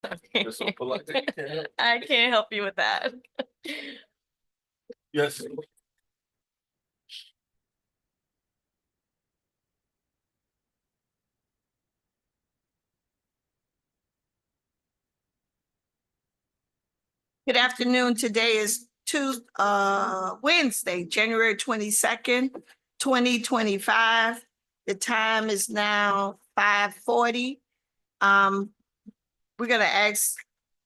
I can't help you with that. Yes. Good afternoon. Today is Wednesday, January 22nd, 2025. The time is now 5:40. We're gonna ask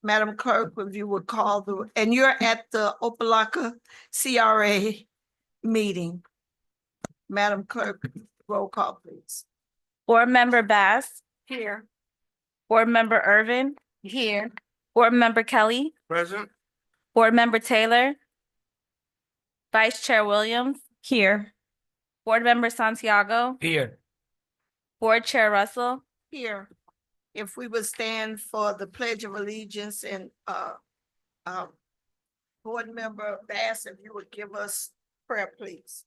Madam Clerk if you would call and you're at the Opa-locka CRA meeting. Madam Clerk, roll call, please. Board Member Bass, Here. Board Member Irvin, Here. Board Member Kelly, Present. Board Member Taylor, Vice Chair Williams, here. Board Member Santiago, Here. Board Chair Russell, Here. If we would stand for the Pledge of Allegiance and Board Member Bass, if you would give us prayer, please.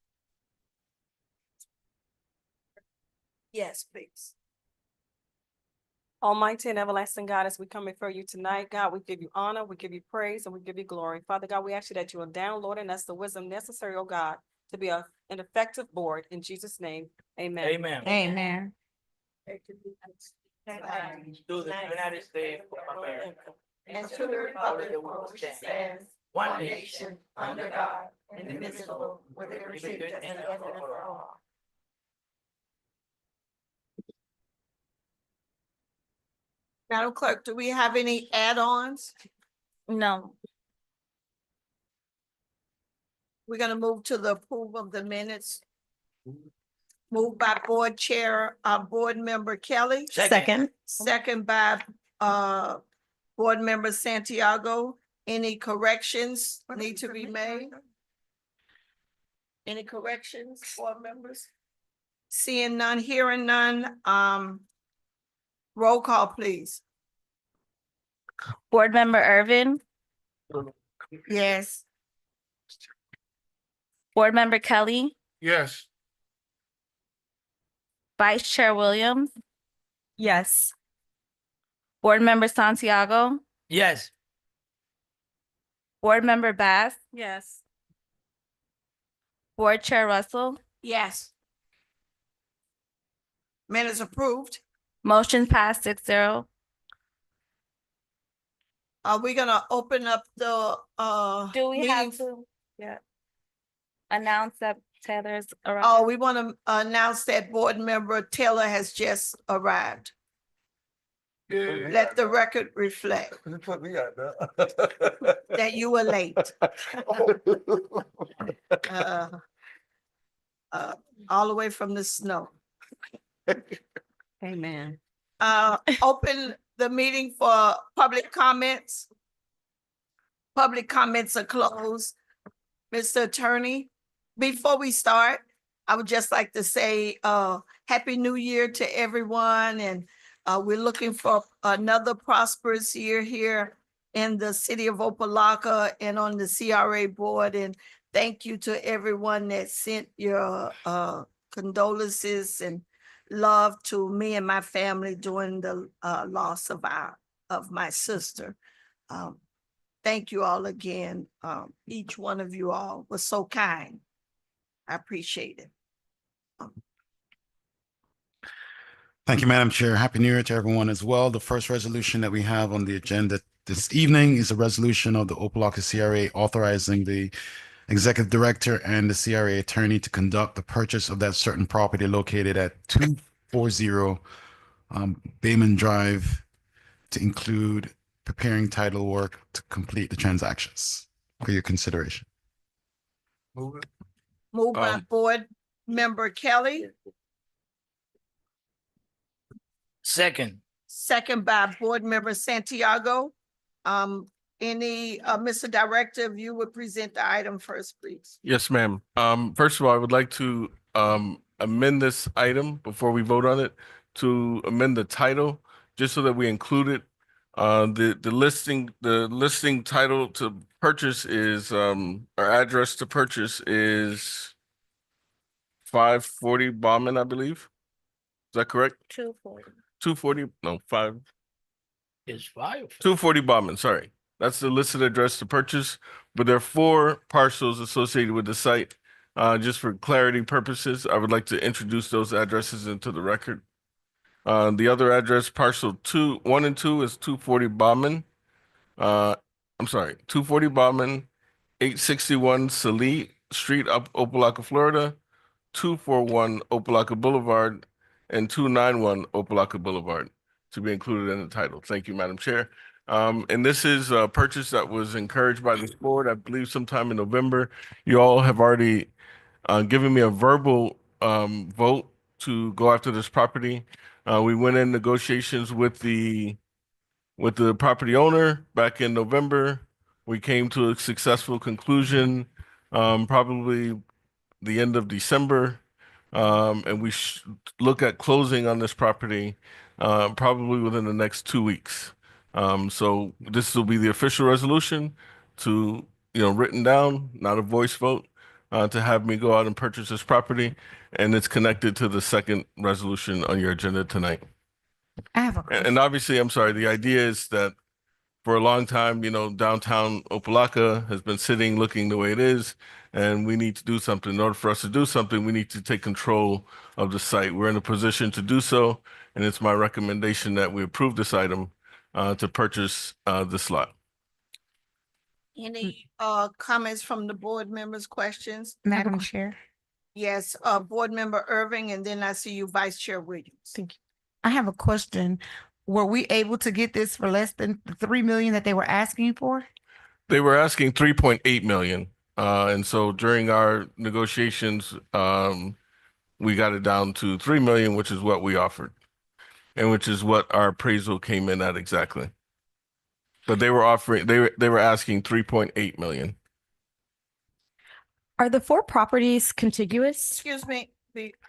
Yes, please. Almighty and everlasting God, as we come before you tonight, God, we give you honor, we give you praise, and we give you glory. Father God, we ask you that you will download in us the wisdom necessary, oh God, to be an effective board. In Jesus' name, amen. Amen. Amen. To the United States of America. And to the republic for which it stands, one nation, under God, indivisible, with liberty and justice for all. Madam Clerk, do we have any add-ons? No. We're gonna move to the approval of the minutes. Moved by Board Chair, Board Member Kelly. Second. Second by, Board Member Santiago. Any corrections need to be made? Any corrections, board members? Seeing none, hearing none, roll call, please. Board Member Irvin, Yes. Board Member Kelly, Yes. Vice Chair Williams, Yes. Board Member Santiago, Yes. Board Member Bass, Yes. Board Chair Russell, Yes. Minutes approved. motion passed 6-0. Are we gonna open up the, Do we have meeting? to announce that Taylor's arrived? Oh, we want to announce that Board Member Taylor has just arrived. Let the record reflect Put me out there. that you were late. All the way from the snow. Amen. Open the meeting for public comments. Public comments are closed. Mr. Attorney, before we start, I would just like to say, Happy New Year to everyone. And we're looking for another prosperous year here in the city of Opa-locka and on the CRA board. And thank you to everyone that sent your condolences and love to me and my family during the loss of my sister. Thank you all again. Each one of you all was so kind. I appreciate it. Thank you, Madam Chair. Happy New Year to everyone as well. The first resolution that we have on the agenda this evening is a resolution of the Opa-locka CRA authorizing the Executive Director and the CRA Attorney to conduct the purchase of that certain property located at 240 Bayman Drive to include preparing title work to complete the transactions for your consideration. Move it. Moved by Board Member Kelly, Second. second by Board Member Santiago. Mr. Director, if you would present the item first, please. Yes, ma'am. First of all, I would like to amend this item before we vote on it to amend the title, just so that we include it. The listing title to purchase is our address to purchase is 540 Bauman, I believe. Is that correct? 240. 240? No, 5. It's fire. 240 Bauman, sorry. That's the listed address to purchase, but there are 4 parcels associated with the site. Just for clarity purposes, I would like to introduce those addresses into the record. The other address, parcel 1 and 2 is 240 Bauman. I'm sorry, 240 Bauman, 861 Salee Street, up Opa-locka, Florida, 241 Opa-locka Boulevard, and 291 Opa-locka Boulevard to be included in the title. Thank you, Madam Chair. And this is a purchase that was encouraged by this board, I believe sometime in November. You all have already given me a verbal vote to go after this property. We went in negotiations with the property owner back in November. We came to a successful conclusion, probably the end of December. And we look at closing on this property, probably within the next 2 weeks. So this will be the official resolution to, written down, not a voice vote, to have me go out and purchase this property. And it's connected to the second resolution on your agenda tonight. I have a question. And obviously, I'm sorry, the idea is that for a long time, downtown Opa-locka has been sitting looking the way it is, and we need to do something. In order for us to do something, we need to take control of the site. We're in a position to do so, and it's my recommendation that we approve this item to purchase this lot. Any comments from the board members, questions? Madam Chair, Yes, Board Member Irving, and then I see you, Vice Chair Williams. thank you. I have a question. Were we able to get this for less than the 3 million that they were asking for? They were asking 3.8 million. And so during our negotiations, we got it down to 3 million, which is what we offered, and which is what our appraisal came in at exactly. But they were asking 3.8 million. Are the 4 properties contiguous? Excuse me,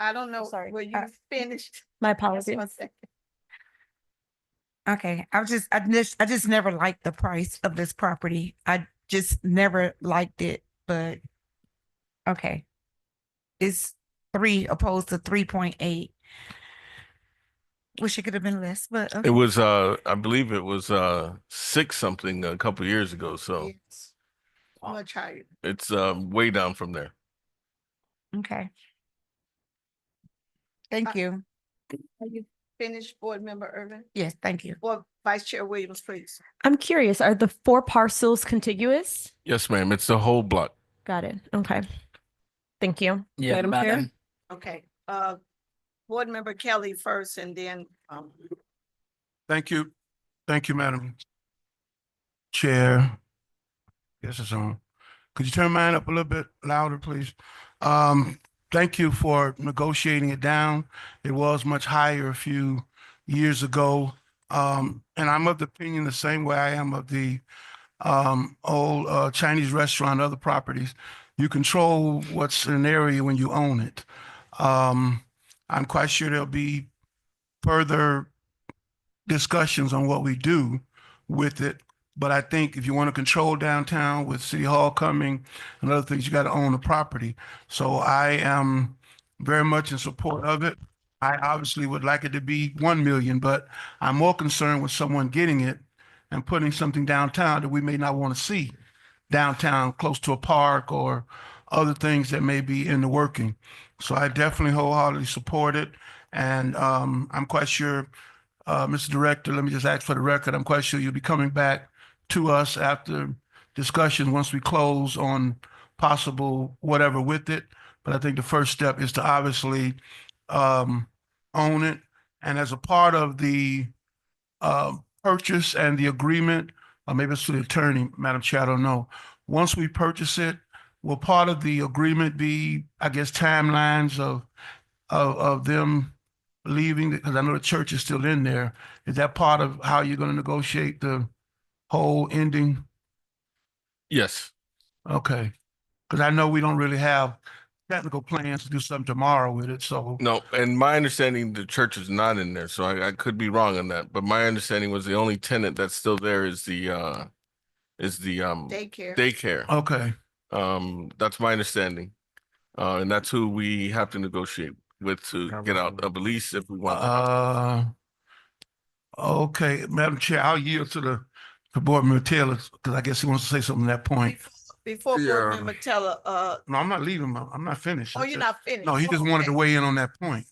I don't know, Sorry, were you finished? My Just apologies. 1 second. Okay, I just never liked the price of this property. I just never liked it, but okay. It's 3 opposed to 3.8. Wish it could have been less, but It okay. was, I believe it was 6 something a couple of years ago. So Yes. Much higher. it's way down from there. Okay. Thank you. Are you finished, Board Member Irving? Yes, thank you. Board Vice Chair Williams, please. I'm curious, are the 4 parcels contiguous? Yes, ma'am. It's the whole block. Got it. Okay. Thank you. Yeah, Madam Chair? madam. Okay, Board Member Kelly first, and then, Thank you. Thank you, Madam Chair. Yes, it's on. Could you turn mine up a little bit louder, please? Thank you for negotiating it down. It was much higher a few years ago. And I'm of the opinion the same way I am of the old Chinese restaurant, other properties. You control what's in an area when you own it. I'm quite sure there'll be further discussions on what we do with it. But I think if you want to control downtown with City Hall coming and other things, you got to own the property. So I am very much in support of it. I obviously would like it to be 1 million, but I'm more concerned with someone getting it and putting something downtown that we may not want to see downtown, close to a park or other things that may be in the working. So I definitely wholeheartedly support it. And I'm quite sure, Mr. Director, let me just ask for the record, I'm quite sure you'll be coming back to us after discussion once we close on possible whatever with it. But I think the first step is to obviously own it. And as a part of the purchase and the agreement, or maybe it's to the attorney, Madam Chair, I don't know. Once we purchase it, will part of the agreement be, I guess, timelines of them leaving? Because I know the church is still in there. Is that part of how you're going to negotiate the whole ending? Yes. Okay. Because I know we don't really have technical plans to do something tomorrow with it, so. No, and my understanding, the church is not in there, so I could be wrong on that. But my understanding was the only tenant that's still there is the daycare. daycare. Okay. That's my understanding. And that's who we have to negotiate with to get out of a lease if we want. Okay, Madam Chair, I'll yield to the Board Member Taylor, because I guess he wants to say something at that point. Before Board Member Teller, No, I'm not leaving. I'm not finished. oh, you're not finished? No, he just Oh, wanted to okay. weigh in on that point.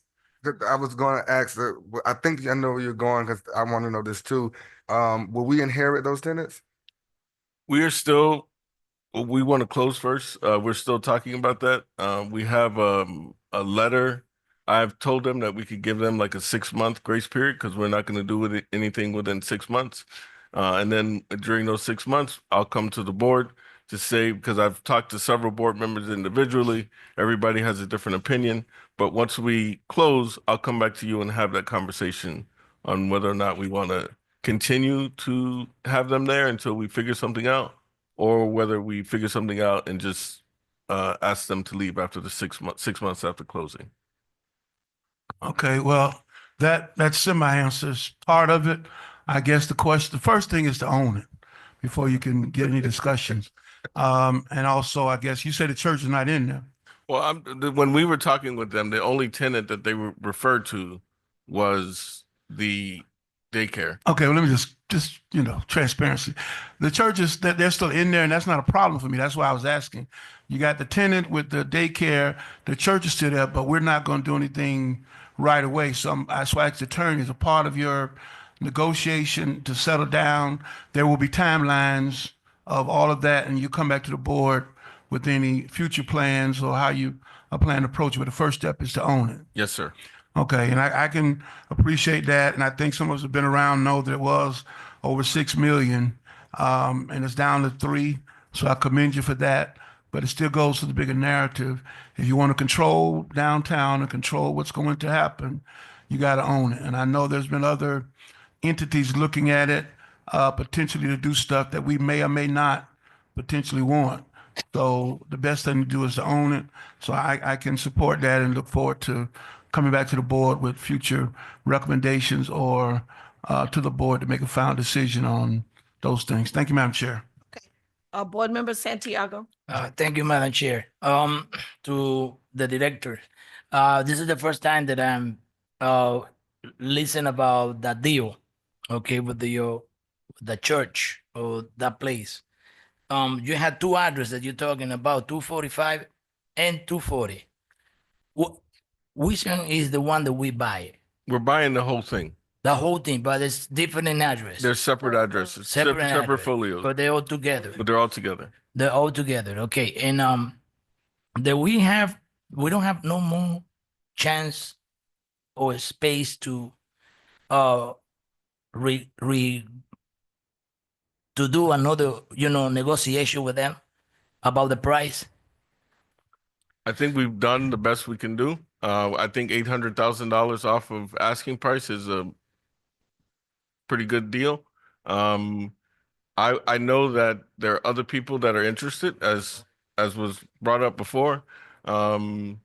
I was going to ask, I think I know where you're going because I want to know this too. Will we inherit those tenants? We are still, we want to close first. We're still talking about that. We have a letter. I've told them that we could give them like a 6-month grace period because we're not going to do anything within 6 months. And then during those 6 months, I'll come to the board to say, because I've talked to several board members individually, everybody has a different opinion. But once we close, I'll come back to you and have that conversation on whether or not we want to continue to have them there until we figure something out, or whether we figure something out and just ask them to leave after the 6 months after closing. Okay, well, that semi answers part of it. I guess the first thing is to own it before you can get any discussions. And also, I guess you said the church is not in there. Well, when we were talking with them, the only tenant that they were referred to was the daycare. Okay, well, let me just transparency. The churches that they're still in there, and that's not a problem for me. That's why I was asking. You got the tenant with the daycare, the church is still there, but we're not going to do anything right away. So that's why it's attorney as a part of your negotiation to settle down. There will be timelines of all of that, and you come back to the board with any future plans or how you plan to approach it. But the first step is to own it. Yes, sir. Okay, and I can appreciate that, and I think some of us have been around know that it was over 6 million, and it's down to 3. So I commend you for that. But it still goes to the bigger narrative. If you want to control downtown and control what's going to happen, you got to own it. And I know there's been other entities looking at it, potentially to do stuff that we may or may not potentially want. So the best thing to do is to own it. So I can support that and look forward to coming back to the board with future recommendations or to the board to make a final decision on those things. Thank you, Madam Chair. Board Member Santiago. Thank you, Madam Chair. To the director, this is the first time that I'm listening about that deal, okay, with the church or that place. You had 2 addresses that you're talking about, 245 and 240. Which one is the one that we buy? We're buying the whole thing. The whole thing, but it's different in address. They're separate addresses, separate address, folios, but they're all together. but they're all together. They're all together. Okay. And that we don't have no more chance or space to to do another, negotiation with them about the price. I think we've done the best we can do. I think $800,000 off of asking price is a pretty good deal. I know that there are other people that are interested, as was brought up before. And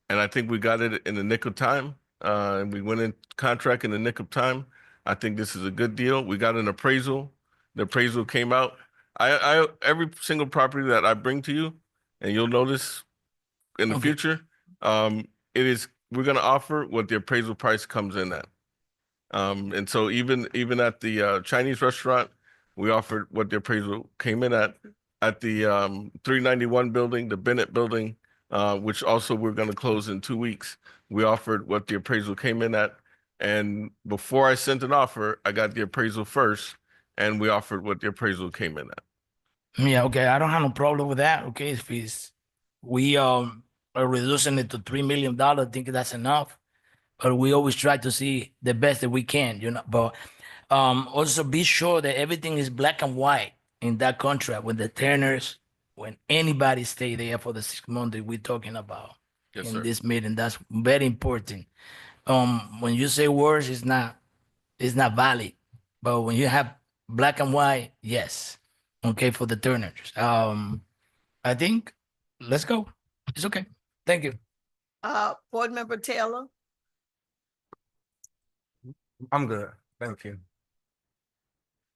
I think we got it in the nick of time. And we went in contract in the nick of time. I think this is a good deal. We got an appraisal. The appraisal came out. I every single property that I bring to you, and you'll notice in the future, we're gonna offer what the appraisal price comes in at. And so even at the Chinese restaurant, we offered what the appraisal came in at the 391 building, the Bennett building, which also we're going to close in 2 weeks. We offered what the appraisal came in at. And before I sent an offer, I got the appraisal first, and we offered what the appraisal came in at. Yeah, okay. I don't have no problem with that. Okay, if we are reducing it to $3 million, I think that's enough. But we always try to see the best that we can, But also be sure that everything is black and white in that contract with the tenants, when anybody stay there for the 6 months that we're talking about Yes, in sir. this meeting. That's very important. When you say words, it's not valid. But when you have black and white, yes. Okay, for the tenants. I think let's go. It's okay. Thank you. Board Member Taylor. I'm good. Thank you.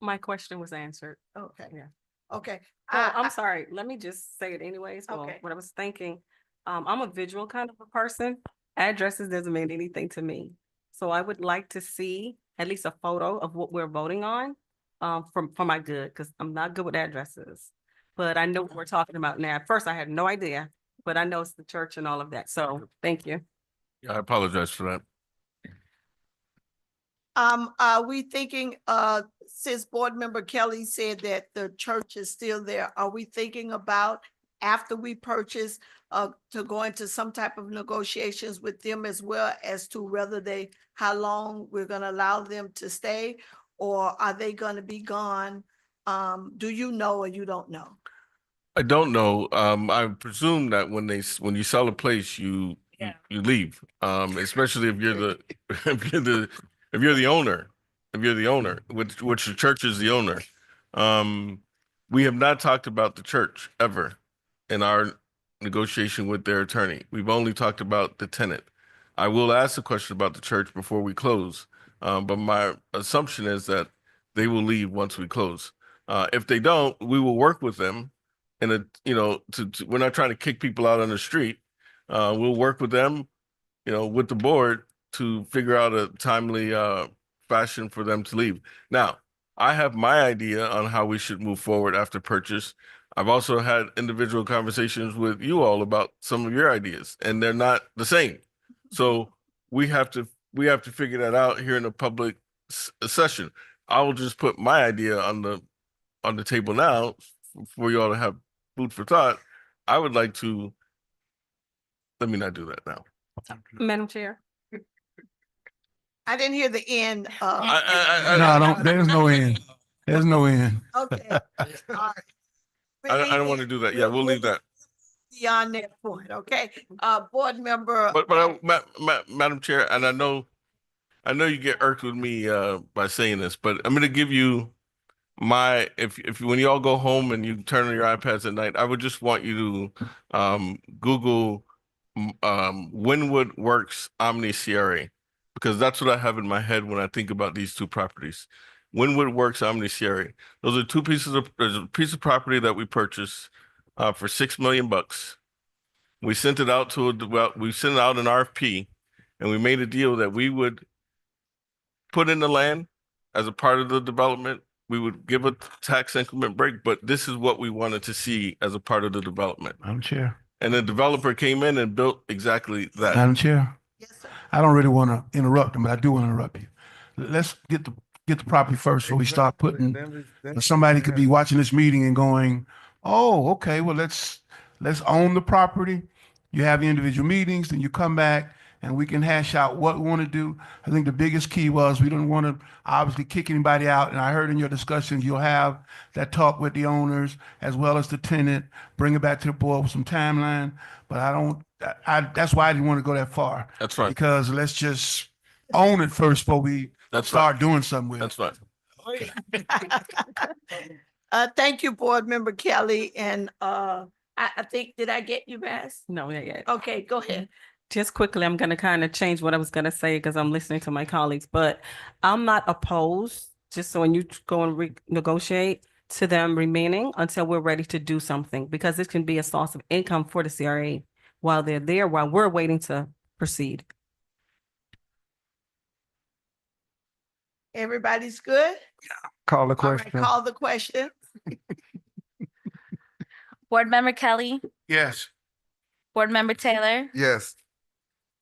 My question was answered. Okay. Yeah. Okay. I'm sorry. Let me just say it anyways. Well, Okay. what I was thinking, I'm a visual kind of a person. Addresses doesn't mean anything to me. So I would like to see at least a photo of what we're voting on, for my good, because I'm not good with addresses. But I know what we're talking about now. At first, I had no idea, but I know it's the church and all of that. So thank you. I apologize for that. Are we thinking, since Board Member Kelly said that the church is still there, are we thinking about after we purchase, to go into some type of negotiations with them as well as to whether how long we're gonna allow them to stay? Or are they gonna be gone? Do you know or you don't know? I don't know. I presume that when you sell a place, you leave. Especially if you're the if you're the owner, which the church is the owner. We have not talked about the church ever in our negotiation with their attorney. We've only talked about the tenant. I will ask a question about the church before we close, but my assumption is that they will leave once we close. If they don't, we will work with them. And we're not trying to kick people out on the street. We'll work with them, with the board to figure out a timely fashion for them to leave. Now, I have my idea on how we should move forward after purchase. I've also had individual conversations with you all about some of your ideas, and they're not the same. So we have to figure that out here in a public session. I will just put my idea on the table now for you all to have food for thought. I would like to, let me not do that now. Madam Chair. I didn't hear the end. No, there's no end. There's no end. Okay. All right. I don't want to do that. Yeah, we'll leave that. Beyond that point, okay? Board member. Madam Chair, and I know you get irked with me by saying this, but I'm going to give you if when you all go home and you turn on your iPads at night, I would just want you to Google Wynwood Works Omni CRA, because that's what I have in my head when I think about these two properties. Wynwood Works Omni CRA. Those are there's a piece of property that we purchased for $6 million. We sent it out we sent out an RFP, and we made a deal that we would put in the land as a part of the development. We would give a tax increment break, but this is what we wanted to see as a part of the development. Madam Chair. And the developer came in and built exactly that. Madam Chair. Yes, sir. I don't really want to interrupt him, but I do want to interrupt you. Let's get the property first before we start putting, somebody could be watching this meeting and going, oh, okay, well, let's own the property. You have the individual meetings, then you come back and we can hash out what we want to do. I think the biggest key was we don't want to obviously kick anybody out. And I heard in your discussions, you'll have that talk with the owners as well as the tenant, bring it back to the board with some timeline. But that's why I didn't want to go that far. That's right. Because let's just own it first before we start doing something with it. That's right. Thank you, Board Member Kelly. And I think, did I get you, Bass? No, yeah, yeah. Okay, go ahead. Just quickly, I'm going to kind of change what I was going to say because I'm listening to my colleagues, but I'm not opposed, just so when you go and negotiate, to them remaining until we're ready to do something, because this can be a source of income for the CRA while they're there, while we're waiting to proceed. Everybody's good? Call the All right, question. call the question. Board Member Kelly, Yes. Board Member Taylor, Yes.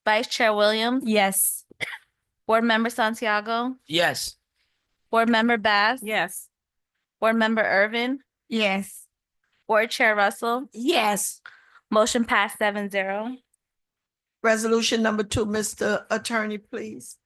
Vice Chair Williams, Yes. Board Member Santiago, Yes. Board Member Bass. Yes. Board Member Irvin, Yes. Board Chair Russell, Yes. motion passed 7-0. Resolution number 2, Mr. Attorney, please.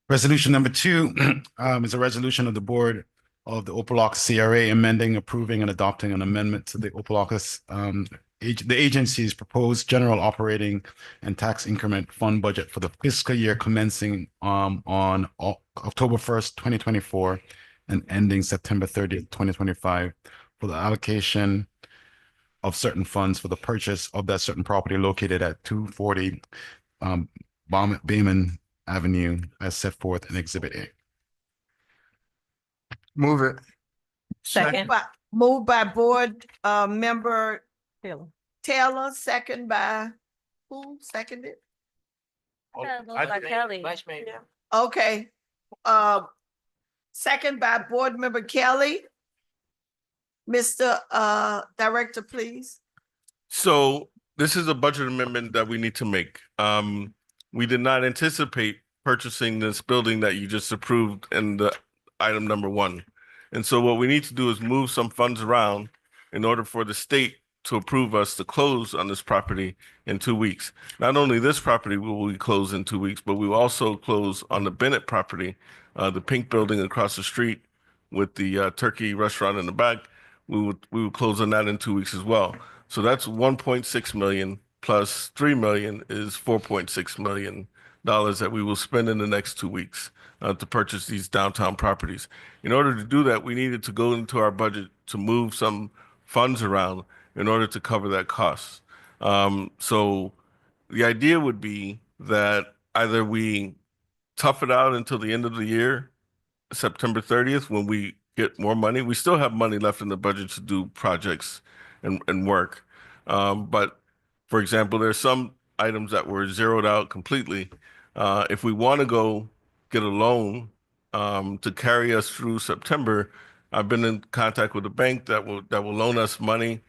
Resolution number 2 is a resolution of the Board of the Opa-locka CRA amending, approving, and adopting an amendment to the Opa-locka the agency's proposed general operating and tax increment fund budget for the fiscal year commencing on October 1st, 2024 and ending September 30th, 2025 for the allocation of certain funds for the purchase of that certain property located at 240 Bayman Avenue as set forth in Exhibit A. Move it. Second. Moved by Board Member Taylor. Taylor, second by, who seconded? Kelly. Okay, second by Board Member Kelly. Mr. Director, please. So this is a budget amendment that we need to make. We did not anticipate purchasing this building that you just approved in the item number 1. And so what we need to do is move some funds around in order for the state to approve us to close on this property in 2 weeks. Not only this property will we close in 2 weeks, but we will also close on the Bennett property, the pink building across the street with the turkey restaurant in the back. We would close on that in 2 weeks as well. So that's 1.6 million plus 3 million is 4.6 million dollars that we will spend in the next 2 weeks to purchase these downtown properties. In order to do that, we needed to go into our budget to move some funds around in order to cover that cost. So the idea would be that either we tough it out until the end of the year, September 30th, when we get more money. We still have money left in the budget to do projects and work. But for example, there's some items that were zeroed out completely. If we want to go get a loan to carry us through September, I've been in contact with a bank that will loan us money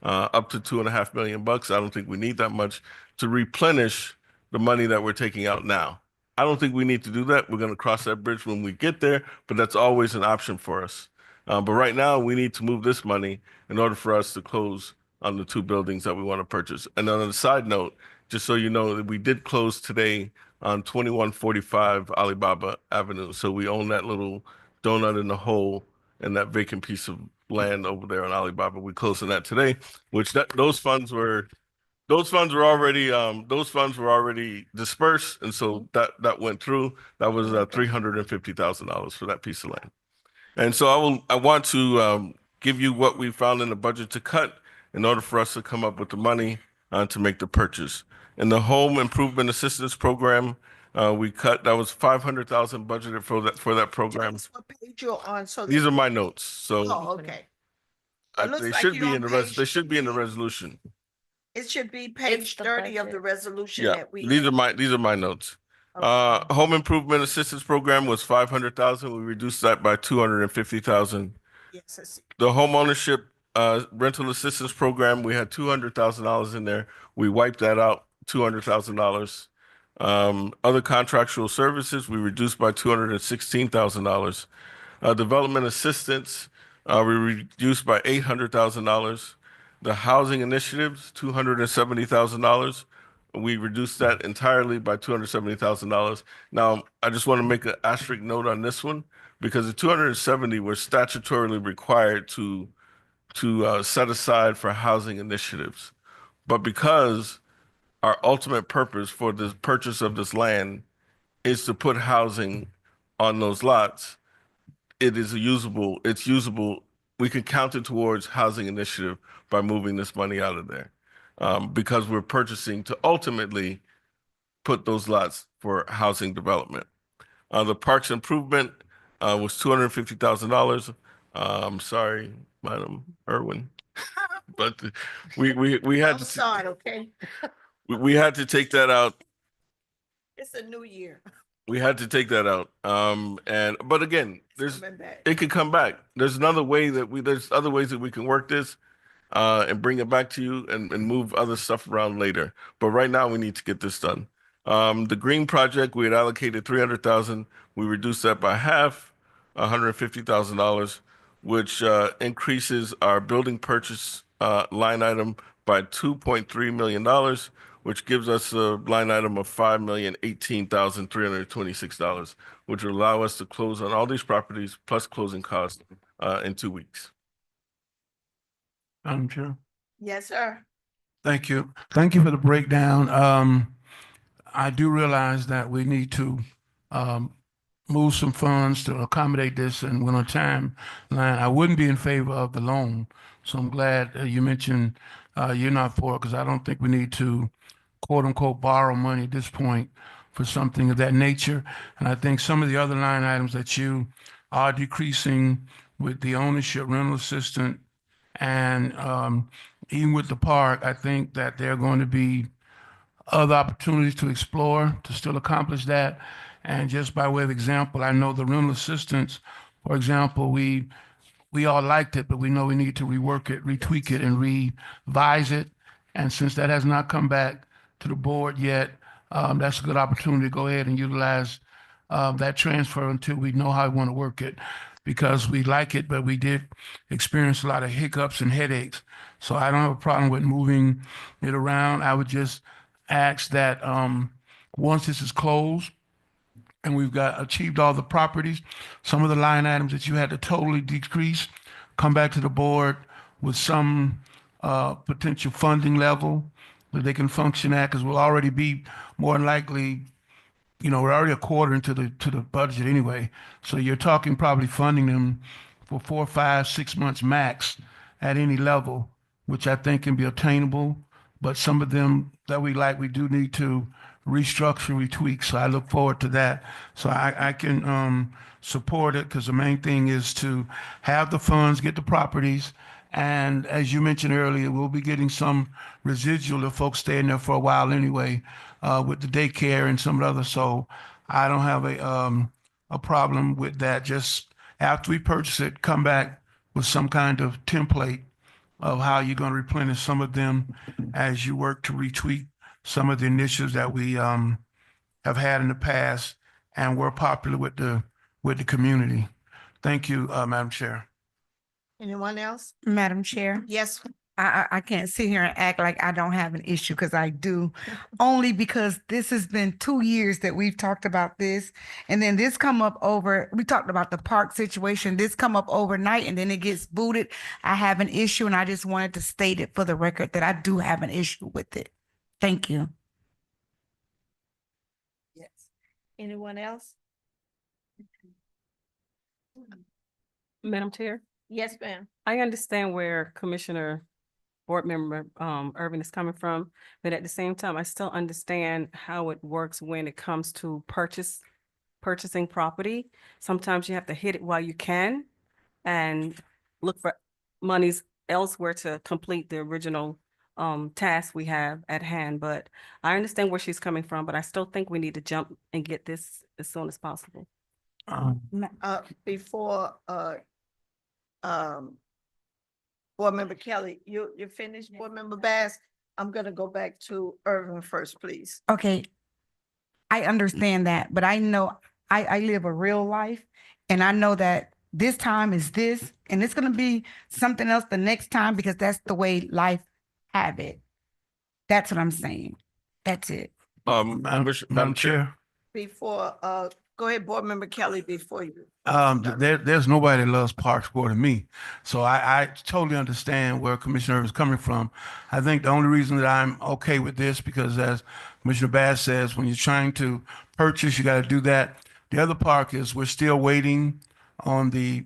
up to $2.5 million. I don't think we need that much to replenish the money that we're taking out now. I don't think we need to do that. We're going to cross that bridge when we get there, but that's always an option for us. But right now, we need to move this money in order for us to close on the 2 buildings that we want to purchase. And on a side note, just so you know, that we did close today on 2145 Alibaba Avenue. So we own that little donut in the hole and that vacant piece of land over there on Alibaba. We closed on that today, which those funds were already dispersed, and so that went through. That was $350,000 for that piece of land. And so I want to give you what we found in the budget to cut in order for us to come up with the money to make the purchase. In the home improvement assistance program, we cut, that was $500,000 budgeted for that program. What page you're on? So These are my notes, so Oh, okay. It looks they like should you're be on in page they should be in the 30. resolution. It should be page 30 of the resolution Yeah, that we. these are my notes. Okay. Home improvement assistance program was 500,000. We reduced that by 250,000. Yes, I see. The home ownership rental assistance program, we had $200,000 in there. We wiped that out, $200,000. Other contractual services, we reduced by $216,000. Development assistance, we reduced by $800,000. The housing initiatives, $270,000. We reduced that entirely by $270,000. Now, I just want to make an asterisk note on this one because the 270 were statutorily required to set aside for housing initiatives. But because our ultimate purpose for the purchase of this land is to put housing on those lots, it's usable. We can count it towards housing initiative by moving this money out of there because we're purchasing to ultimately put those lots for housing development. The parks improvement was $250,000. I'm sorry, Madam Irwin, but we had to Sorry, okay? we had to take that out. It's a new year. We had to take that out. But again, Coming back. it could come back. There's other ways that we can work this and bring it back to you and move other stuff around later. But right now we need to get this done. The green project, we had allocated 300,000. We reduced that by half, $150,000, which increases our building purchase line item by $2.3 million, which gives us a line item of $5,018,326, which will allow us to close on all these properties plus closing costs in 2 weeks. Madam Chair. Yes, sir. Thank you. Thank you for the breakdown. I do realize that we need to move some funds to accommodate this and when on time line. I wouldn't be in favor of the loan. So I'm glad you mentioned you're not for it because I don't think we need to quote unquote borrow money at this point for something of that nature. And I think some of the other line items that you are decreasing with the ownership rental assistant and even with the park, I think that they're going to be other opportunities to explore to still accomplish that. And just by way of example, I know the rental assistance, for example, we all liked it, but we know we need to rework it, retweak it, and revise it. And since that has not come back to the board yet, that's a good opportunity to go ahead and utilize that transfer until we know how we want to work it, because we like it, but we did experience a lot of hiccups and headaches. So I don't have a problem with moving it around. I would just ask that once this is closed, and we've got achieved all the properties, some of the line items that you had to totally decrease, come back to the board with some potential funding level that they can function at, because we'll already be more than likely, we're already a quarter into the budget anyway. So you're talking probably funding them for 4, 5, 6 months max at any level, which I think can be attainable. But some of them that we like, we do need to restructure, retweak. So I look forward to that. So I can support it, because the main thing is to have the funds, get the properties. And as you mentioned earlier, we'll be getting some residual if folks stay in there for a while anyway, with the daycare and some of the others. So I don't have a problem with that. Just after we purchase it, come back with some kind of template of how you're going to replenish some of them as you work to retweak some of the initiatives that we have had in the past and were popular with the community. Thank you, Madam Chair. Anyone else? Madam Chair, Yes, I can't sit here and act like I don't have an issue, because I do. Only because this has been 2 years that we've talked about this. And then this come up we talked about the park situation, this come up overnight and then it gets booted. I have an issue, and I just wanted to state it for the record that I do have an issue with it. Thank you. yes. Anyone else? Madam Chair, Yes, ma'am. I understand where Board Member Irvin is coming from, but at the same time, I still understand how it works when it comes to purchasing property. Sometimes you have to hit it while you can and look for monies elsewhere to complete the original task we have at hand. But I understand where she's coming from, but I still think we need to jump and get this as soon as possible. Before, Board Member Kelly, you finished, Board Member Bass? I'm gonna go back to Irvin first, please. Okay. I understand that, but I know I live a real life, and I know that this time is this, and it's gonna be something else the next time, because that's the way life have it. That's what I'm saying. That's it. Madam Chair. Before, go ahead, Board Member Kelly, before you. There's nobody that loves parks more than me. So I totally understand where Commissioner is coming from. I think the only reason that I'm okay with this, because as Commissioner Bass says, when you're trying to purchase, you got to do that. The other part is we're still waiting on the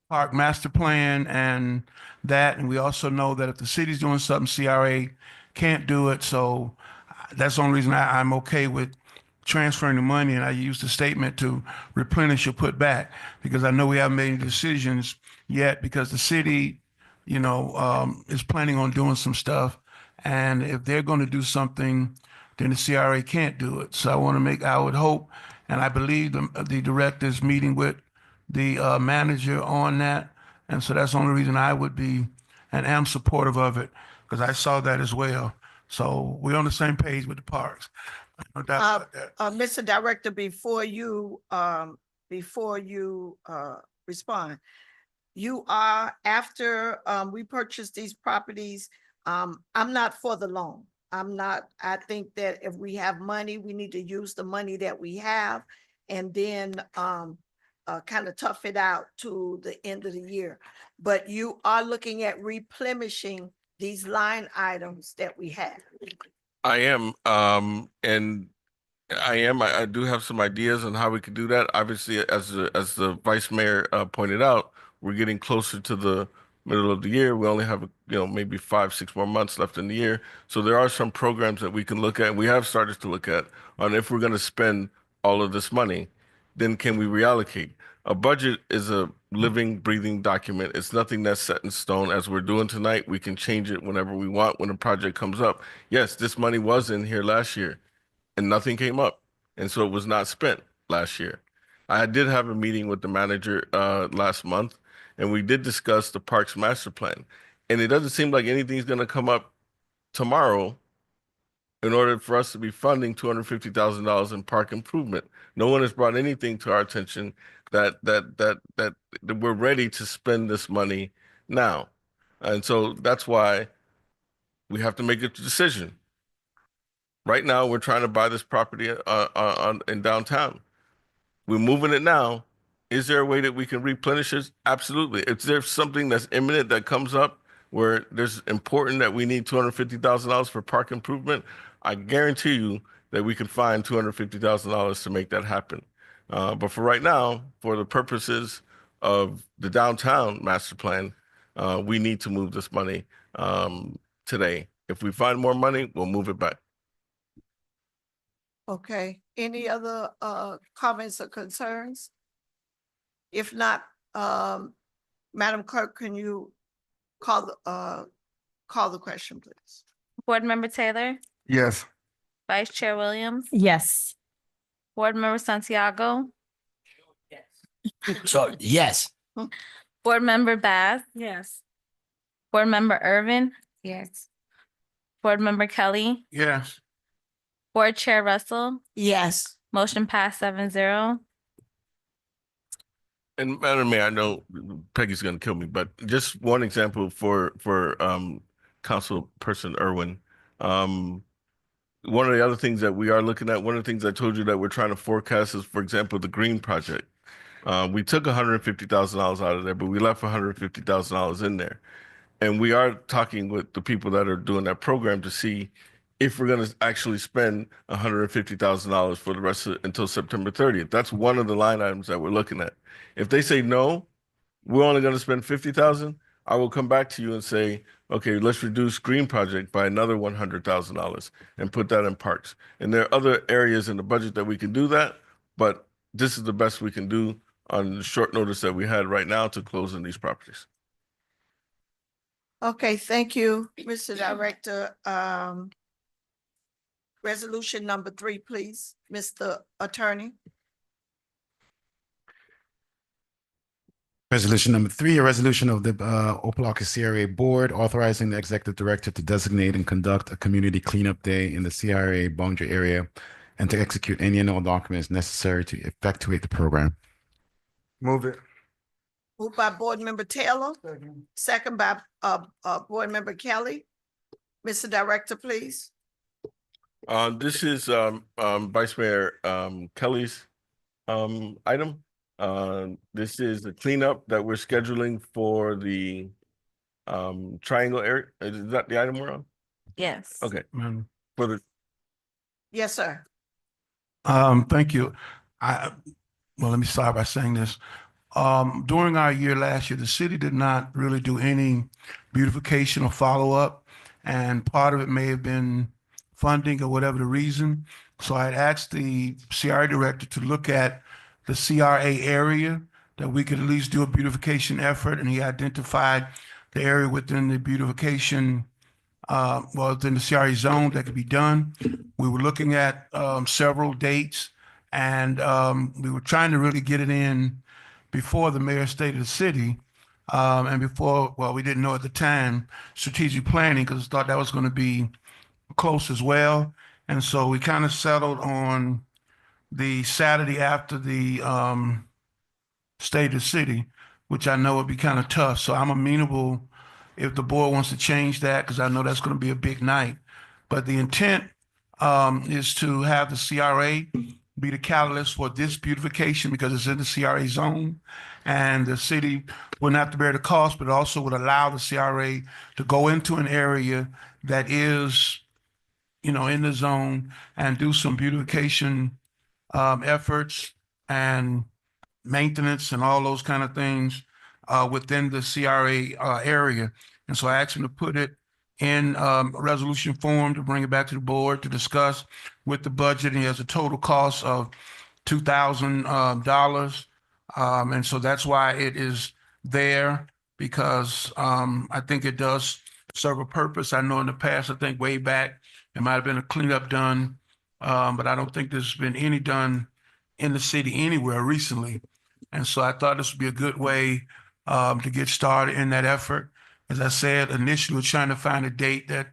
park master plan and that. And we also know that if the city's doing something, CRA can't do it. So that's the only reason I'm okay with transferring the money, and I use the statement to replenish or put back, because I know we haven't made any decisions yet, because the city, is planning on doing some stuff. And if they're going to do something, then the CRA can't do it. So I would hope, and I believe the director is meeting with the manager on that. And so that's the only reason I would be and am supportive of it, because I saw that as well. So we're on the same page with the parks. No doubt about that. Mr. Director, before you respond, you are, after we purchase these properties, I'm not for the loan. I think that if we have money, we need to use the money that we have, and then kind of tough it out to the end of the year. But you are looking at replenishing these line items that we have. I am, and I do have some ideas on how we could do that. Obviously, as the Vice Mayor pointed out, we're getting closer to the middle of the year. We only have, maybe 5, 6 more months left in the year. So there are some programs that we can look at, and we have started to look at on if we're going to spend all of this money, then can we reallocate? A budget is a living, breathing document. It's nothing that's set in stone. As we're doing tonight, we can change it whenever we want when a project comes up. Yes, this money was in here last year and nothing came up. And so it was not spent last year. I did have a meeting with the manager last month, and we did discuss the parks master plan. And it doesn't seem like anything's going to come up tomorrow in order for us to be funding $250,000 in park improvement. No one has brought anything to our attention that we're ready to spend this money now. And so that's why we have to make a decision. Right now, we're trying to buy this property in downtown. We're moving it now. Is there a way that we can replenish it? Absolutely. If there's something that's imminent that comes up where there's important that we need $250,000 for park improvement, I guarantee you that we could find $250,000 to make that happen. But for right now, for the purposes of the downtown master plan, we need to move this money today. If we find more money, we'll move it back. Okay, any other comments or concerns? If not, Madam Clerk, can you call the question, please? Board Member Taylor, Yes. Vice Chair Williams, Yes. Board Member Santiago, So, yes. Board Member Bass, Yes. Board Member Irvin, Yes. Board Member Kelly, Yes. Board Chair Russell, Yes. motion passed 7-0. And Madam Mayor, I know Peggy's going to kill me, but just one example for Councilperson Irwin. One of the other things that we are looking at, one of the things I told you that we're trying to forecast is, for example, the Green Project. We took $150,000 out of there, but we left $150,000 in there. And we are talking with the people that are doing that program to see if we're going to actually spend $150,000 for the rest of until September 30th. That's one of the line items that we're looking at. If they say no, we're only going to spend $50,000, I will come back to you and say, okay, let's reduce Green Project by another $100,000 and put that in parks. And there are other areas in the budget that we can do that, but this is the best we can do on the short notice that we had right now to close in these properties. Okay, thank you, Mr. Director. Resolution number 3, please, Mr. Attorney. Resolution number 3, a resolution of the Opa-locka CRA Board authorizing the Executive Director to designate and conduct a community cleanup day in the CRA boundary area and to execute any and all documents necessary to effectuate the program. Move it. Moved by Board Member Taylor, second by Board Member Kelly. Mr. Director, please. This is Vice Mayor Kelly's item. This is the cleanup that we're scheduling for the triangle area. Is that the item we're on? Yes. Okay. Madam. For the Yes, sir. Thank you. Well, let me start by saying this. During our year last year, the city did not really do any beautification or follow-up, and part of it may have been funding or whatever the reason. So I had asked the CRA director to look at the CRA area that we could at least do a beautification effort, and he identified the area within the beautification, within the CRA zone that could be done. We were looking at several dates, and we were trying to really get it in before the mayor stated the city, and before, well, we didn't know at the time, strategic planning, because we thought that was going to be close as well. And so we kind of settled on the Saturday after the State of the City, which I know would be kind of tough. So I'm amenable if the board wants to change that, because I know that's going to be a big night. But the intent is to have the CRA be the catalyst for this beautification because it's in the CRA zone, and the city wouldn't have to bear the cost, but also would allow the CRA to go into an area that is, you know, in the zone and do some beautification efforts and maintenance and all those kind of things within the CRA area. And so I asked him to put it in a resolution form to bring it back to the board to discuss with the budget. And he has a total cost of $2,000 And so that's why it is there, because I think it does serve a purpose. I know in the past, I think way back, there might have been a cleanup done, but I don't think there's been any done in the city anywhere recently. And so I thought this would be a good way to get started in that effort. As I said, initially, we're trying to find a date that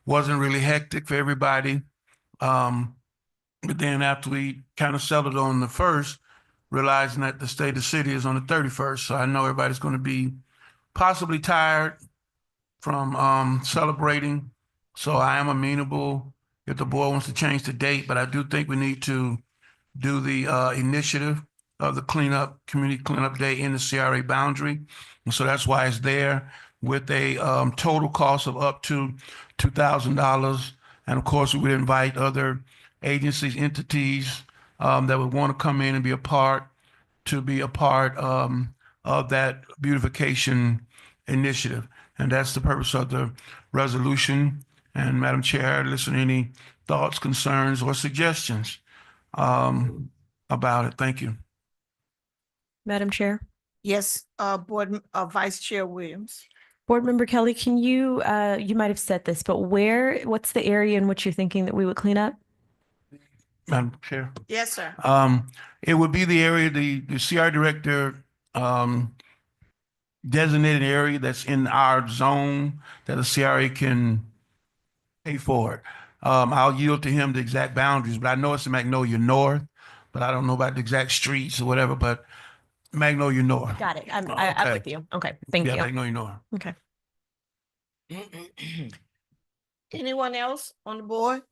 wasn't really hectic for everybody. But then after we kind of settled on the first, realizing that the state of the city is on the 31st. So I know everybody's going to be possibly tired from celebrating. So I am amenable if the board wants to change the date, but I do think we need to do the initiative of the community cleanup day in the CRA boundary. And so that's why it's there with a total cost of up to $2,000. And of course, we would invite other agencies, entities that would want to come in and be a part of that beautification initiative. And that's the purpose of the resolution. And Madam Chair, listen to any thoughts, concerns, or suggestions about it. Thank you. Madam Chair. Yes, Vice Chair Williams. Board Member Kelly, can you, you might have said this, but what's the area in which you're thinking that we would clean up? Madam Chair. Yes, sir. It would be the area, the CR director designated area that's in our zone that the CRA can pay for it. I'll yield to him the exact boundaries, but I know it's in Magnolia North, but I don't know about the exact streets or whatever, but Magnolia North. Got it. I'm Okay. with you. Okay, thank Yeah, you. Magnolia North. Okay. Anyone else on the board?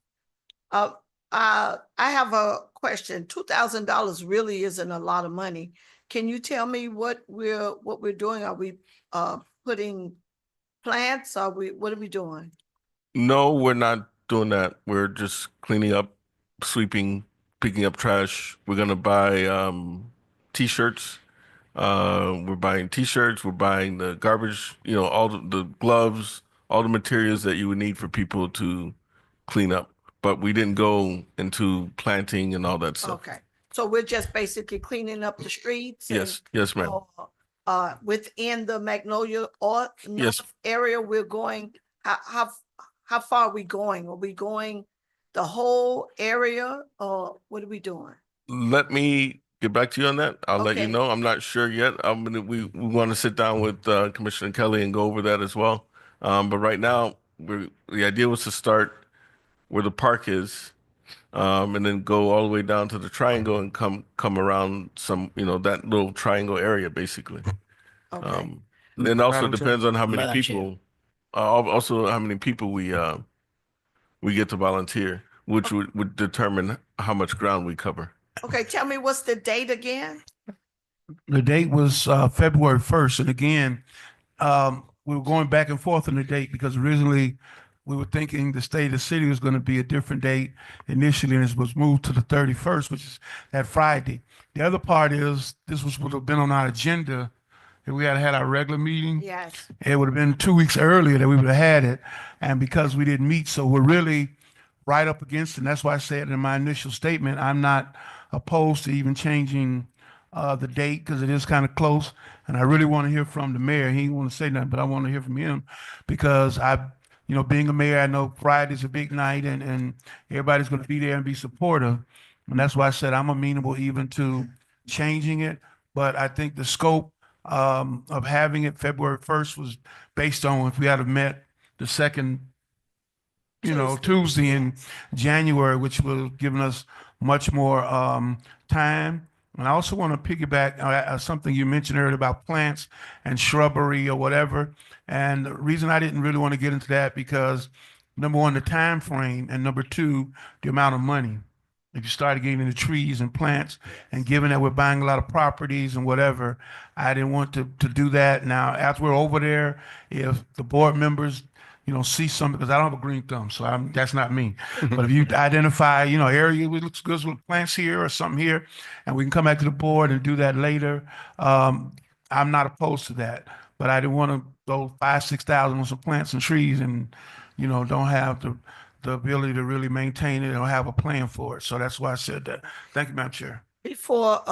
I have a question. $2,000 really isn't a lot of money. Can you tell me what we're doing? Are we putting plants? What are we doing? No, we're not doing that. We're just cleaning up, sweeping, picking up trash. We're gonna buy t-shirts. We're buying t-shirts, we're buying the garbage, all the gloves, all the materials that you would need for people to clean up. But we didn't go into planting and all that stuff. Okay, so we're just basically cleaning up the streets? Yes, yes, ma'am. Within the Magnolia or Yes. North area, we're going, how far are we going? Are we going the whole area or what are we doing? Let me get back to you on that. I'll let you Okay. know. I'm not sure yet. We want to sit down with Commissioner Kelly and go over that as well. But right now, the idea was to start where the park is, and then go all the way down to the triangle and come around some, that little triangle area, basically. Okay, Then also Madam Chair? depends on how many Madam Chair. people, also how many people we get to volunteer, which would determine how much ground we cover. okay, tell me what's the date again? The date was February 1st. And again, we were going back and forth on the date because originally we were thinking the state of the city was going to be a different date initially, and it was moved to the 31st, which is that Friday. The other part is this would have been on our agenda if we had our regular meeting. Yes, It would have been 2 weeks earlier that we would have had it. And because we didn't meet, so we're really right up against it. And that's why I said in my initial statement, I'm not opposed to even changing the date because it is kind of close. And I really want to hear from the mayor. He didn't want to say nothing, but I want to hear from him because being a mayor, I know Friday's a big night and everybody's going to be there and be supportive. And that's why I said I'm amenable even to changing it. But I think the scope of having it February 1st was based on if we had have met the second, Tuesday in January, which would have given us much more time. And I also want to piggyback something you mentioned earlier about plants and shrubbery or whatever. And the reason I didn't really want to get into that because number one, the time frame, and number two, the amount of money. If you started getting into trees and plants, and given that we're buying a lot of properties and whatever, I didn't want to do that. Now, after we're over there, if the board members, see something, because I don't have a green thumb, so that's not me. But if you identify, area that looks good with plants here or something here, and we can come back to the board and do that later, I'm not opposed to that. But I didn't want to go 5,000-6,000 on some plants and trees and, don't have the ability to really maintain it or have a plan for it. So that's why I said that. Thank you, Madam Chair. before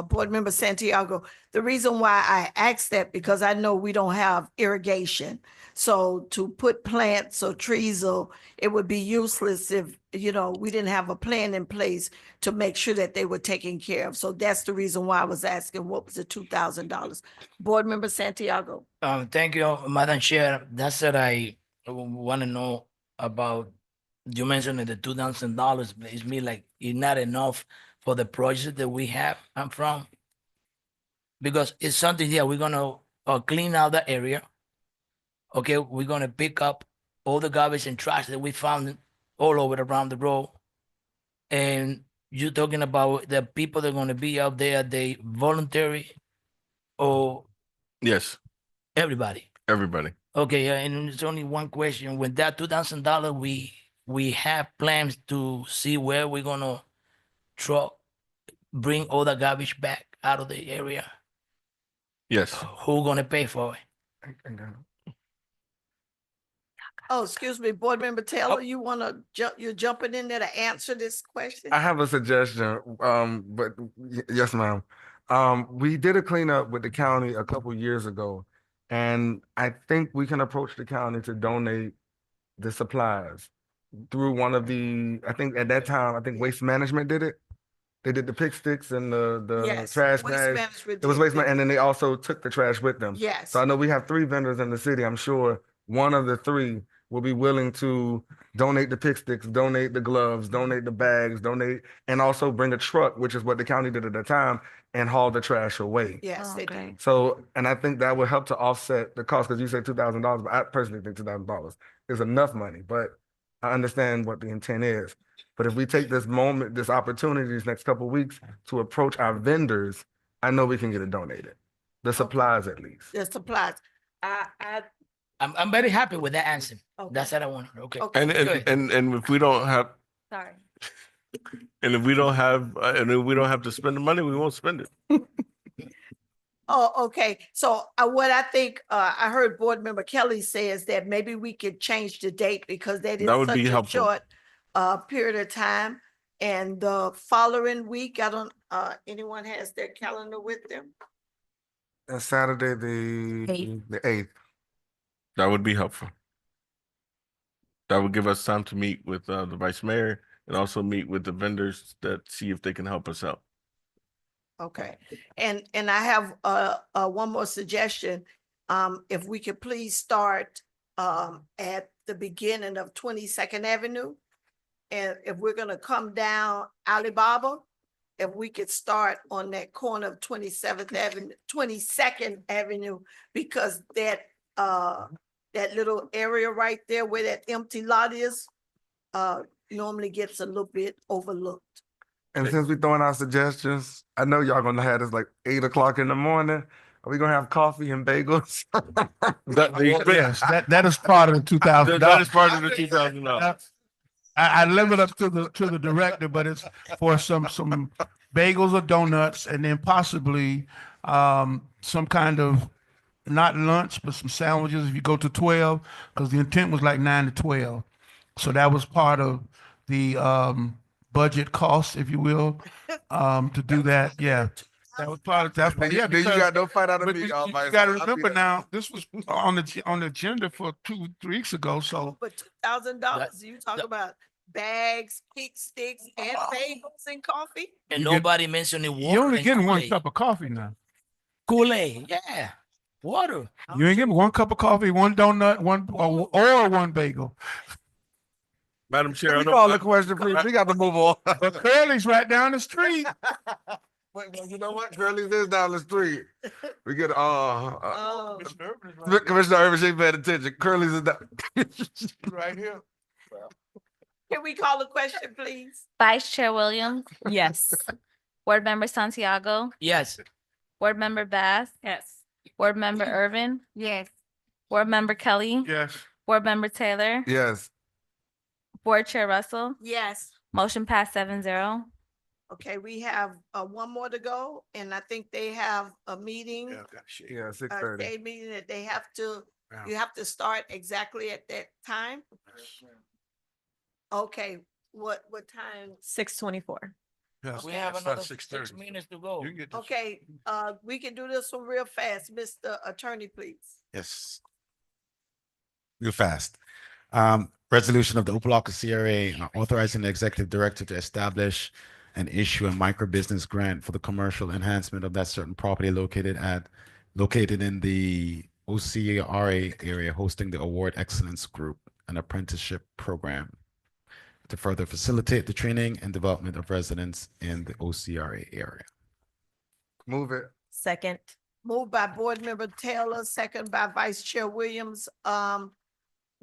Board Member Santiago, the reason why I asked that, because I know we don't have irrigation. So to put plants or trees, or it would be useless if, you know, we didn't have a plan in place to make sure that they were taken care of. So that's the reason why I was asking, what was the $2,000? Board Member Santiago. Thank you, Madam Chair. That's what I want to know about. You mentioned the $2,000. It's me like it's not enough for the project that we have. I'm from, because it's something here. We're gonna clean out the area. Okay, we're gonna pick up all the garbage and trash that we found all over around the road. And you're talking about the people that are gonna be out there, they voluntary or Yes, everybody? everybody. Okay, and it's only one question. With that $2,000, we have plans to see where we're gonna truck, bring all the garbage back out of the area. Yes. Who gonna pay for it? Oh, excuse me, Board Member Oh. Taylor, you wanna you're jumping in there to answer this question? I have a suggestion, but yes, ma'am. We did a cleanup with the county a couple years ago, and I think we can approach the county to donate the supplies through one of the, I think at that time, I think Waste Management did it. They did the pick sticks and the Yes, trash Waste bags. Management It was did Waste that. Man, and then they also took the trash with them. Yes. So I know we have 3 vendors in the city. I'm sure one of the 3 will be willing to donate the pick sticks, donate the gloves, donate the bags, donate, and also bring a truck, which is what the county did at the time, and haul the trash away. Yes, Oh, they great. did. So, and I think that will help to offset the cost, because you said $2,000, but I personally think $2,000 is enough money, but I understand what the intent is. But if we take this moment, this opportunity, these next couple of weeks to approach our vendors, I know we can get it donated. The supplies at least. The supplies. I'm very happy with that answer. Okay. That's what I want. Okay. Okay. And Good. and if we don't have Sorry. and if we don't have to spend the money, we won't spend it. Oh, okay. So what I think, I heard Board Member Kelly says that maybe we could change the date, because that is That would such be a helpful. short period of time. And the following week, I don't, anyone has their calendar with them? Saturday, Eighth. the 8th. That would be helpful. That would give us time to meet with the vice mayor and also meet with the vendors that see if they can help us out. Okay, and I have one more suggestion. If we could please start at the beginning of 22nd Avenue. And if we're gonna come down Alibaba, if we could start on that corner of 27th Avenue, 22nd Avenue, because that little area right there where that empty lot is, normally gets a little bit overlooked. And since we're throwing out suggestions, I know y'all gonna have this like 8 o'clock in the morning. Are we gonna have coffee and bagels? Yes, that is part of the $2,000. That is part of the $2,000. I leave it up to the director, but it's for some bagels or donuts, and then possibly some kind of, not lunch, but some sandwiches if you go to 12, because the intent was like 9 to 12. So that was part of the budget cost, if you will, to do that. Yeah. That was part of that. Then you because- got no fight out of but me. you all by got to itself. I'll be remember there. now, this was on the agenda for 2-3 weeks ago. So But $2,000, you talk about bags, kick sticks, and bagels and coffee? And nobody mentioning water. you're only and getting one Kool-Aid. cup of coffee now. Kool-Aid, yeah. Water. You ain't getting one cup of coffee, one donut, or one bagel. Madam Chair, Can I we know, call the question, please? We got to move on. But Curly's right down the street. Wait, well, you know what? Curly's is down the street. We get Oh, Commissioner Irvin, she paid attention. Curly's is down. Right here. can we call the question, please? Vice Chair Williams, Yes. Board Member Santiago, Yes. Board Member Bass. Yes. Board Member Irvin, Yes. Board Member Kelly, Yes. Board Member Taylor, Yes. Board Chair Russell. Yes. Motion passed 7-0. Okay, we have one more to go, and I think they have a meeting, Yeah, a 6:30. day meeting that they have to, Yeah. you have to start exactly at that time? Okay, what time? 6:24. Yes. We have That's another not 6 6:30. minutes to go. You can get this. Okay, we can do this one real fast. Mr. Attorney, please. Yes. Real fast. Resolution of the Opa-locka CRA authorizing the executive director to establish and issue a micro business grant for the commercial enhancement of that certain property located in the OCRA area, hosting the Award Excellence Group, an apprenticeship program to further facilitate the training and development of residents in the OCRA area. Move it. Second. Moved by Board Member Taylor, second by Vice Chair Williams.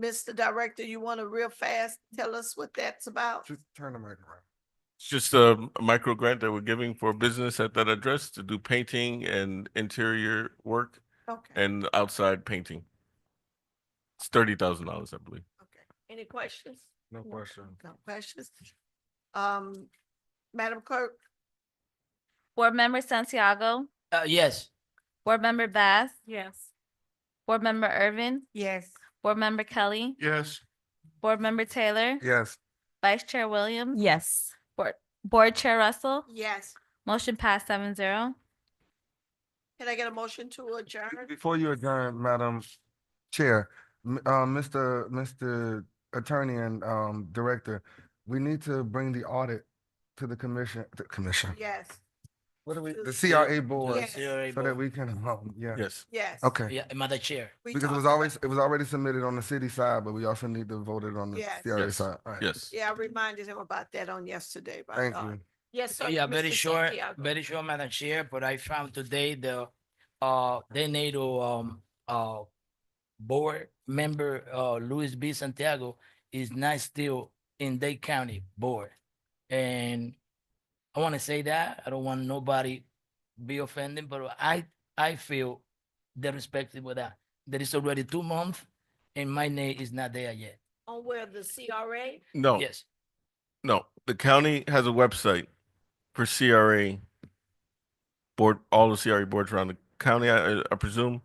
Mr. Director, you want to real fast tell us what that's about? Just turn the mic around. It's just a micro grant that we're giving for business at that address to do painting and interior work Okay, and outside painting. It's $30,000, I believe. okay. Any questions? No question. No questions? Madam Clerk? Board Member Santiago, Yes. Board Member Bass, Yes. Board Member Irvin, Yes. Board Member Kelly, Yes. Board Member Taylor, Yes. Vice Chair Williams. Yes. Board Chair Russell, Yes. motion passed 7-0. Can I get a motion to adjourn? Before you adjourn, Madam Chair, Mr. Attorney and Director, we need to bring the audit to the commission, Yes, what do we, the CRA board, Yes. CRA so that board. we can, yeah. Yes. yes. Okay, Yeah, Madam Chair. We because talked about- it was already submitted on the city side, but we also need to vote it on the Yes. CRA Yes. side. All right. Yes. Yeah, I reminded him about that on yesterday. by Thank God. you. Yes, sir. Yeah, Mr. Santiago. very short, Madam Chair, but I found today they need to, board member, Luis B. Santiago is not still in Dade County Board. And I want to say that, I don't want nobody be offended, but I feel disrespected with that. There is already 2 months and my name is not there yet. On where the CRA? No, Yes, no. The county has a website for CRA board, all the CRA boards around the county, I presume.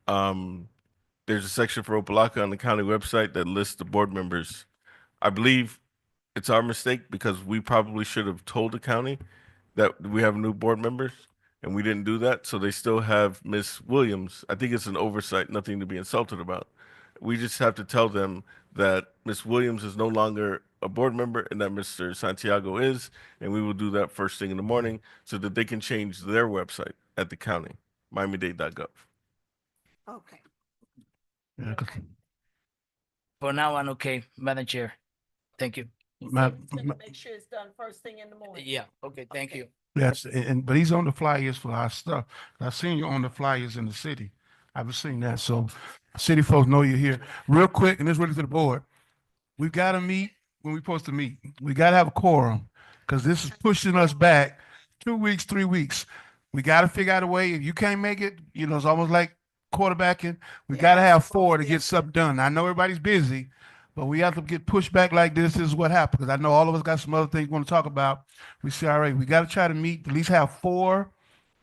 There's a section for Opa-locka on the county website that lists the board members. I believe it's our mistake because we probably should have told the county that we have new board members and we didn't do that. So they still have Miss Williams. I think it's an oversight, nothing to be insulted about. We just have to tell them that Miss Williams is no longer a board member and that Mr. Santiago is, and we will do that first thing in the morning so that they can change their website at the county, miamidade.gov. Okay. Yeah, 'cause for now I'm okay, Madam Chair. Thank you. Make sure it's done first thing in the morning. Yeah, okay, thank you. Yes, but he's on the flyers for our stuff. I've seen you on the flyers in the city. I've seen that. So city folks know you're here. Real quick, and this really to the board. We've got to meet when we're supposed to meet. We got to have a quorum because this is pushing us back 2 weeks, 3 weeks. We got to figure out a way. If you can't make it, it's almost like quarterbacking. We got to have 4 to get something done. I know everybody's busy, but we have to get pushed back like this. This is what happened. Because I know all of us got some other things we want to talk about. We CRA. We got to try to meet, at least have 4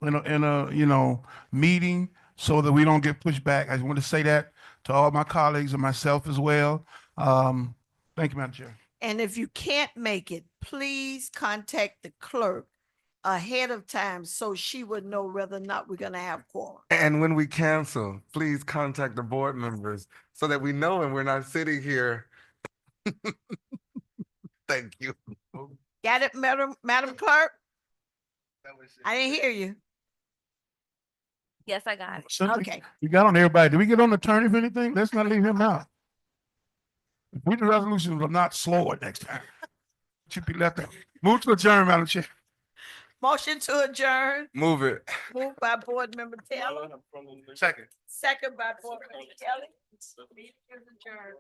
in a meeting so that we don't get pushed back. I just want to say that to all my colleagues and myself as well. Thank you, Madam Chair. And if you can't make it, please contact the clerk ahead of time so she would know whether or not we're gonna have quorum. And when we cancel, please contact the board members so that we know and we're not sitting here. Thank you. Got it, Madam Clerk? I didn't hear you. Yes, I got it. Okay. We got on everybody. Did we get on the attorney for anything? Let's not leave him out. We the resolutions will not slow it next time. Should be left out. Move to adjourn, Madam Chair. Motion to adjourn, Move it. moved by Board Member Taylor, Second. second by Board Member Kelly. Meeting is adjourned.